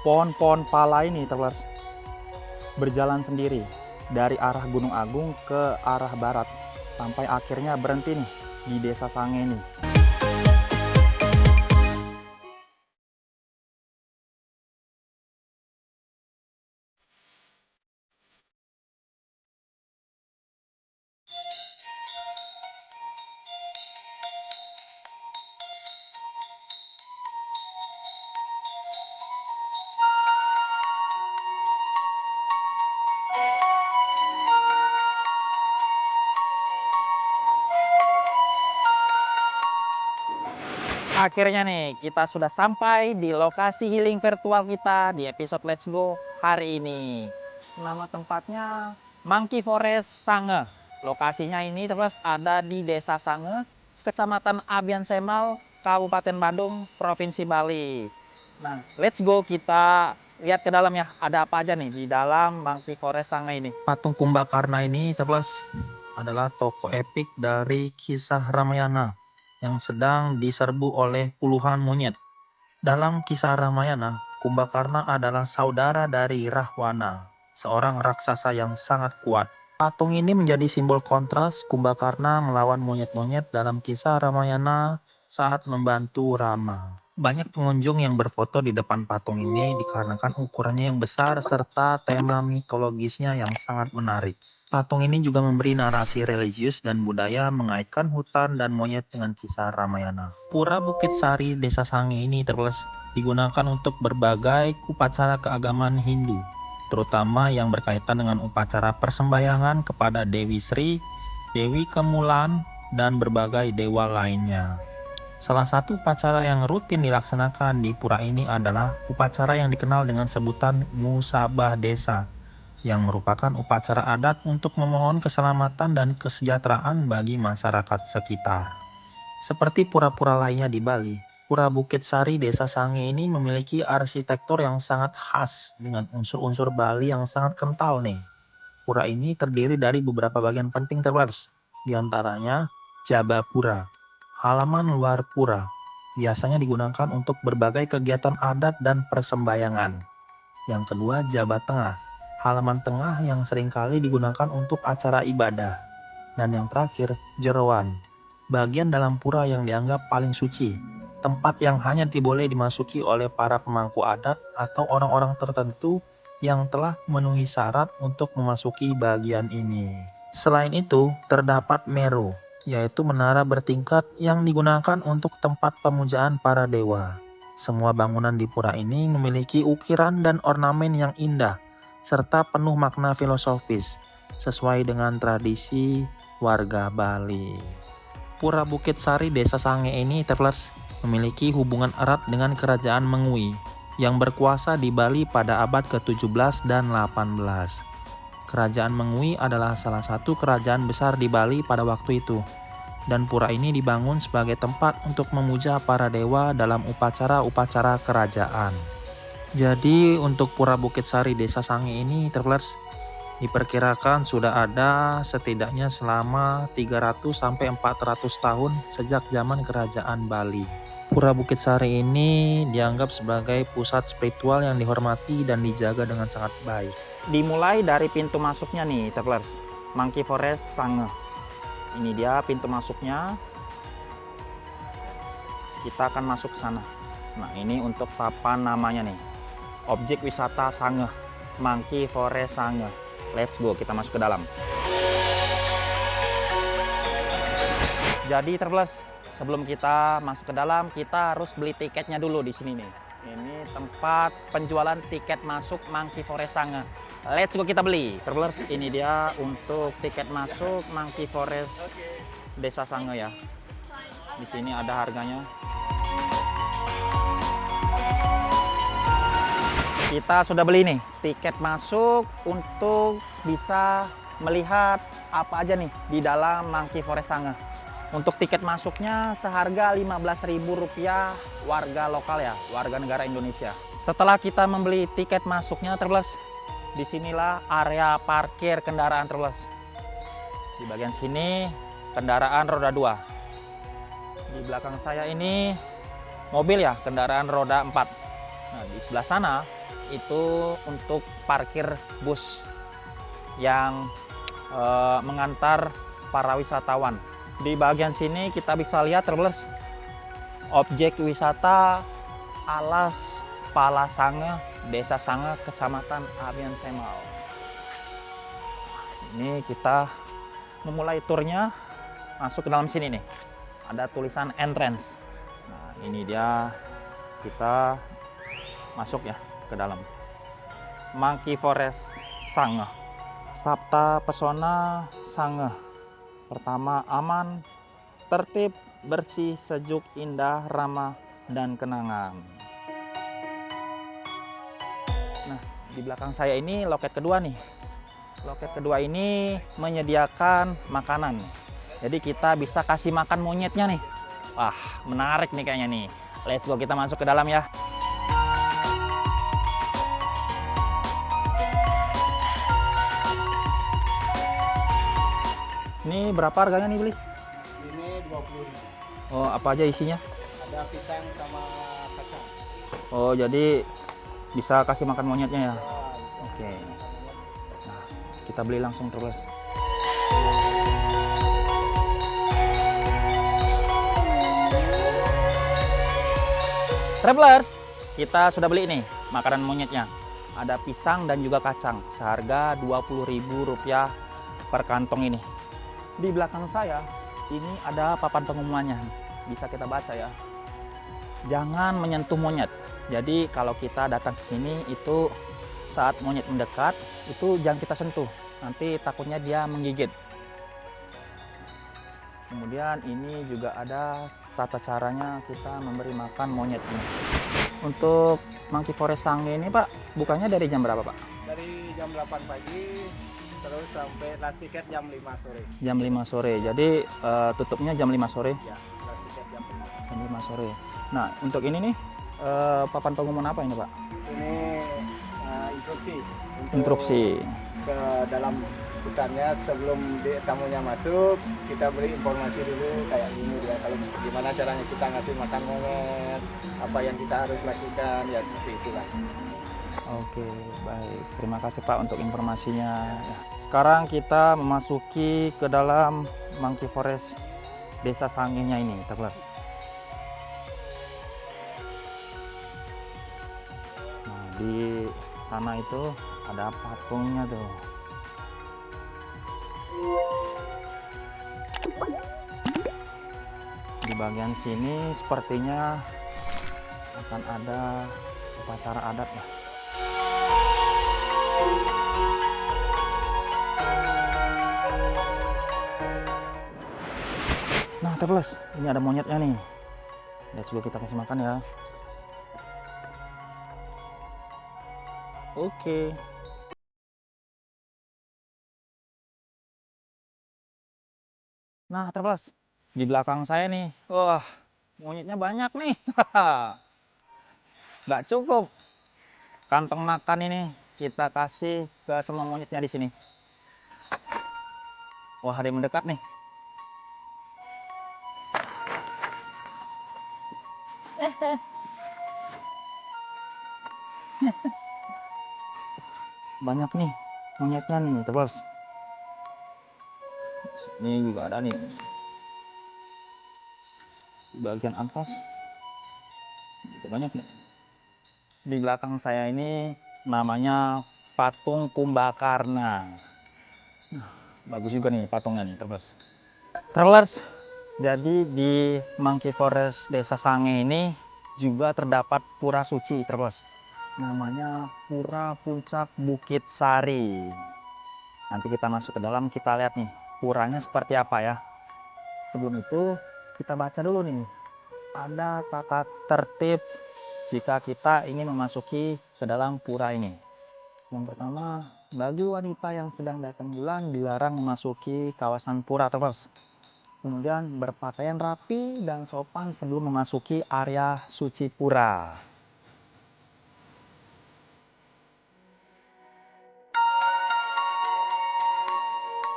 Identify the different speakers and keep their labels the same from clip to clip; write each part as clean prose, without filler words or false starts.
Speaker 1: Pohon-pohon pala ini terus berjalan sendiri dari arah Gunung Agung ke arah barat sampai akhirnya berhenti nih di Desa Sange ini. Akhirnya nih, kita sudah sampai di lokasi healing virtual kita di episode Let's Go hari ini. Nama tempatnya Monkey Forest Sange. Lokasinya ini terus ada di Desa Sange, Kecamatan Abian Semal, Kabupaten Badung, Provinsi Bali. Nah, let's go kita lihat ke dalam ya. Ada apa aja nih di dalam Monkey Forest Sange ini. Patung Kumbakarna ini terus adalah tokoh epik dari kisah Ramayana yang sedang diserbu oleh puluhan monyet. Dalam kisah Ramayana, Kumbakarna adalah saudara dari Rahwana, seorang raksasa yang sangat kuat. Patung ini menjadi simbol kontras Kumbakarna melawan monyet-monyet dalam kisah Ramayana saat membantu Rama. Banyak pengunjung yang berfoto di depan patung ini dikarenakan ukurannya yang besar serta tema mitologisnya yang sangat menarik. Patung ini juga memberi narasi religius dan budaya mengaitkan hutan dan monyet dengan kisah Ramayana. Pura Bukit Sari Desa Sange ini terus digunakan untuk berbagai upacara keagamaan Hindu, terutama yang berkaitan dengan upacara persembahyangan kepada Dewi Sri, Dewi Kemulan, dan berbagai dewa lainnya. Salah satu upacara yang rutin dilaksanakan di pura ini adalah upacara yang dikenal dengan sebutan Musabah Desa, yang merupakan upacara adat untuk memohon keselamatan dan kesejahteraan bagi masyarakat sekitar. Seperti pura-pura lainnya di Bali, Pura Bukit Sari Desa Sange ini memiliki arsitektur yang sangat khas dengan unsur-unsur Bali yang sangat kental nih. Pura ini terdiri dari beberapa bagian penting terus, diantaranya Jabapura, halaman luar pura, biasanya digunakan untuk berbagai kegiatan adat dan persembahyangan. Yang kedua, Jabat Tengah, halaman tengah yang seringkali digunakan untuk acara ibadah. Dan yang terakhir, Jeroan, bagian dalam pura yang dianggap paling suci, tempat yang hanya boleh dimasuki oleh para pemangku adat atau orang-orang tertentu yang telah memenuhi syarat untuk memasuki bagian ini. Selain itu, terdapat Meru, yaitu menara bertingkat yang digunakan untuk tempat pemujaan para dewa. Semua bangunan di pura ini memiliki ukiran dan ornamen yang indah, serta penuh makna filosofis, sesuai dengan tradisi warga Bali. Pura Bukit Sari Desa Sange ini terus memiliki hubungan erat dengan Kerajaan Mengui, yang berkuasa di Bali pada abad ke-17 dan 18. Kerajaan Mengui adalah salah satu kerajaan besar di Bali pada waktu itu. Dan pura ini dibangun sebagai tempat untuk memuja para dewa dalam upacara-upacara kerajaan. Jadi untuk Pura Bukit Sari Desa Sange ini terus diperkirakan sudah ada setidaknya selama 300-400 tahun sejak zaman kerajaan Bali. Pura Bukit Sari ini dianggap sebagai pusat spiritual yang dihormati dan dijaga dengan sangat baik. Dimulai dari pintu masuknya nih, travelers, Monkey Forest Sange. Ini dia pintu masuknya. Kita akan masuk ke sana. Nah, ini untuk papan namanya nih. Objek wisata Sange, Monkey Forest Sange. Let's go, kita masuk ke dalam. Jadi travelers, sebelum kita masuk ke dalam, kita harus beli tiketnya dulu di sini nih. Ini tempat penjualan tiket masuk Monkey Forest Sange. Let's go, kita beli. Travelers, ini dia untuk tiket masuk Monkey Forest Desa Sange ya. Di sini ada harganya. Kita sudah beli nih tiket masuk untuk bisa melihat apa aja nih di dalam Monkey Forest Sange. Untuk tiket masuknya seharga Rp15.000 warga lokal ya, warga negara Indonesia. Setelah kita membeli tiket masuknya, travelers, disinilah area parkir kendaraan, travelers. Di bagian sini kendaraan roda 2. Di belakang saya ini mobil ya, kendaraan roda 4. Nah, di sebelah sana itu untuk parkir bus yang mengantar para wisatawan. Di bagian sini kita bisa lihat travelers objek wisata Alas Pala Sange, Desa Sange, Kecamatan Abian Semal. Ini kita memulai turnya, masuk ke dalam sini nih. Ada tulisan entrance. Nah, ini dia, kita masuk ya ke dalam. Monkey Forest Sange. Sabta Pesona Sange. Pertama, aman, tertib, bersih, sejuk, indah, ramah, dan kenangan. Nah, di belakang saya ini loket kedua nih. Loket kedua ini menyediakan makanan. Jadi kita bisa kasih makan monyetnya nih. Wah, menarik nih kayaknya nih. Let's go, kita masuk ke dalam ya. Ini berapa harganya nih beli?
Speaker 2: Ini 20.000.
Speaker 1: Oh, apa aja isinya?
Speaker 2: Ada pisang sama kacang.
Speaker 1: Oh, jadi bisa kasih makan monyetnya ya?
Speaker 2: Wah, bisa.
Speaker 1: Oke. Nah, kita beli langsung terus. Travelers, kita sudah beli nih makanan monyetnya. Ada pisang dan juga kacang seharga Rp20.000 per kantong ini. Di belakang saya ini ada papan pengumumannya. Bisa kita baca ya. Jangan menyentuh monyet. Jadi kalau kita datang ke sini itu saat monyet mendekat itu jangan kita sentuh. Nanti takutnya dia menggigit. Kemudian ini juga ada tata caranya kita memberi makan monyet ini. Untuk Monkey Forest Sange ini Pak, bukanya dari jam berapa Pak?
Speaker 2: Dari jam 8 pagi terus sampai last tiket jam 5 sore.
Speaker 1: Jam 5 sore. Jadi tutupnya jam 5 sore.
Speaker 2: Ya, last tiket jam 5.
Speaker 1: Jam 5 sore. Nah, untuk ini nih papan pengumuman apa ini Pak?
Speaker 2: Ini instruksi untuk
Speaker 1: Instruksi.
Speaker 2: ke dalam hutannya sebelum tamunya masuk, kita beri informasi dulu kayak gini ya, kalau gimana caranya kita ngasih makan monyet, apa yang kita harus lakukan, ya seperti itulah.
Speaker 1: Oke, baik. Terima kasih Pak untuk informasinya. Sekarang kita memasuki ke dalam Monkey Forest Desa Sangenya ini, Travelers. Nah, di sana itu ada patungnya tuh. Di bagian sini sepertinya akan ada upacara adat ya. Nah, Travelers, ini ada monyetnya nih. Let's go, kita kasih makan ya. Oke. Nah, Travelers, di belakang saya nih, wah, monyetnya banyak nih. Nggak cukup. Kantong makan ini kita kasih ke semua monyetnya di sini. Wah, ada yang mendekat nih. Banyak nih monyetnya nih, Travelers. Ini juga ada nih. Di bagian atas juga banyak nih. Di belakang saya ini namanya patung Kumbakarna. Nah, bagus juga nih patungnya nih, Travelers. Travelers, jadi di Monkey Forest Desa Sange ini juga terdapat pura suci, Travelers. Namanya Pura Puncak Bukit Sari. Nanti kita masuk ke dalam, kita lihat nih puranya seperti apa ya. Sebelum itu kita baca dulu nih. Ada tata tertib jika kita ingin memasuki ke dalam pura ini. Yang pertama, bagi wanita yang sedang datang bulan dilarang memasuki kawasan pura, Travelers. Kemudian berpakaian rapi dan sopan sebelum memasuki area suci pura.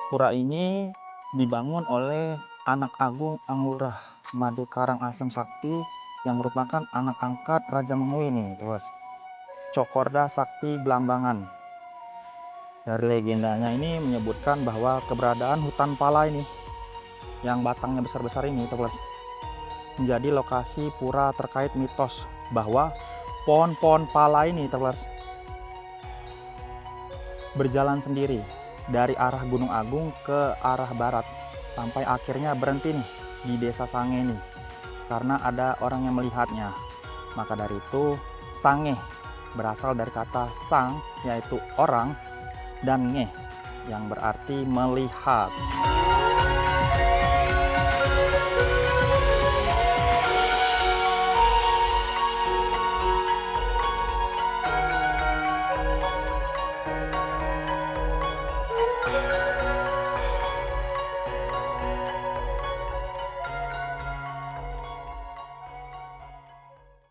Speaker 1: Pura ini dibangun oleh anak agung Anglurah Madu Karang Asem Sakti yang merupakan anak angkat Raja Mengui nih, Travelers. Cokorda Sakti Blambangan. Dari legendanya ini menyebutkan bahwa keberadaan hutan pala ini yang batangnya besar-besar ini teman-teman, menjadi lokasi pura terkait mitos bahwa pohon-pohon pala ini teman-teman, berjalan sendiri dari arah Gunung Agung ke arah barat sampai akhirnya berhenti nih di desa Sange ini karena ada orang yang melihatnya. Maka dari itu Sange berasal dari kata sang yaitu orang dan nge yang berarti melihat.